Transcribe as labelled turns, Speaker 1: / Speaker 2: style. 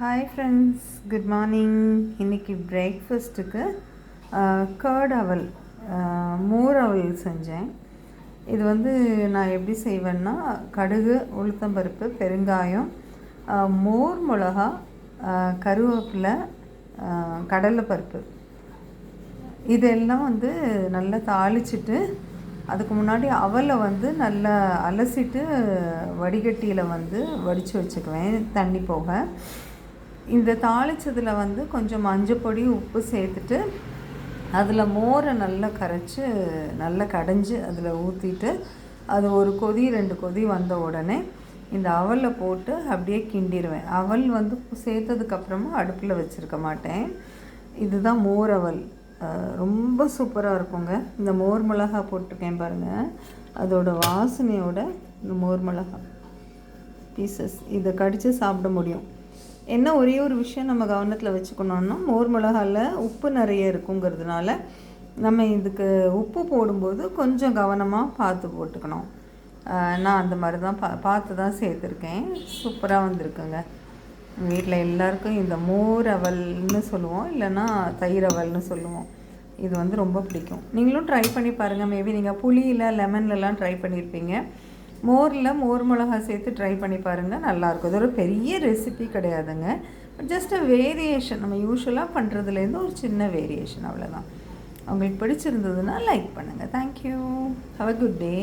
Speaker 1: Hi friends, good morning. இன்றைக்கி பிரேக்ஃபாஸ்ட்டுக்கு curd அவல், மோர் அவல் செஞ்சேன். இது நான் எப்படி செய்வேன்னா, கடுகு, உளுத்தம்பருப்பு, பெருங்காயம், மோர் மிளகா, கருவேப்பிலை, கடலைப்பருப்பு இதெல்லாம் நல்லா தாளிச்சிட்டு, அதுக்கு முன்னாடி அவலை நல்லா அலசிட்டு வடிகட்டியில் வடித்து வச்சுக்குவேன் தண்ணி போக. இந்த தாளித்ததில் கொஞ்சம் மஞ்சப்பொடி, உப்பு சேர்த்துட்டு அதில் மோரை நல்லா கரைச்சி நல்லா கடைஞ்சி அதில் ஊற்றிட்டு, அது ஒரு கொதி 2 கொதி வந்த உடனே இந்த அவலை போட்டு அப்படியே கிண்டிடுவேன். அவல் சேர்த்ததுக்கப்புறமா அடுப்பில் வச்சுருக்க மாட்டேன். இதுதான் மோர் அவல். ரொம்ப சூப்பராக இருக்குங்க. இந்த மோர் மிளகா போட்டிருக்கேன் பாருங்கள், அதோட வாசனையோட இந்த மோர் மிளகா பீசஸ் இதை கடித்து சாப்பிட முடியும். என்ன ஒரே ஒரு விஷயம் நம்ம கவனத்தில் வச்சுக்கணுன்னா, மோர் மிளகாவில் உப்பு நிறைய இருக்குங்கிறதுனால நம்ம இதுக்கு உப்பு போடும்போது கொஞ்சம் கவனமாக பார்த்து போட்டுக்கணும். நான் அந்த மாதிரி தான் பார்த்து தான் சேர்த்துருக்கேன். சூப்பராக வந்திருக்குங்க. வீட்டில் எல்லாருக்கும் இந்த மோர் அவல்னு சொல்லுவோம், இல்லைன்னா தயிர் அவல்னு சொல்லுவோம். இது ரொம்ப பிடிக்கும். நீங்களும் ட்ரை பண்ணி பாருங்கள். மேபி நீங்கள் புளியில், லெமன்லலாம் ட்ரை பண்ணியிருப்பீங்க. மோரில் மோர் மிளகா சேர்த்து ட்ரை பண்ணி பாருங்கள், நல்லாயிருக்கும். இது ஒரு பெரிய ரெசிபி கிடையாதுங்க, ஜஸ்ட் அ வேரியேஷன். நம்ம யூஸ்வலாக பண்ணுறதுலேருந்து ஒரு சின்ன வேரியேஷன், அவ்வளோதான். உங்களுக்கு பிடிச்சிருந்ததுன்னா லைக் பண்ணுங்கள். Thank you. Have a good day.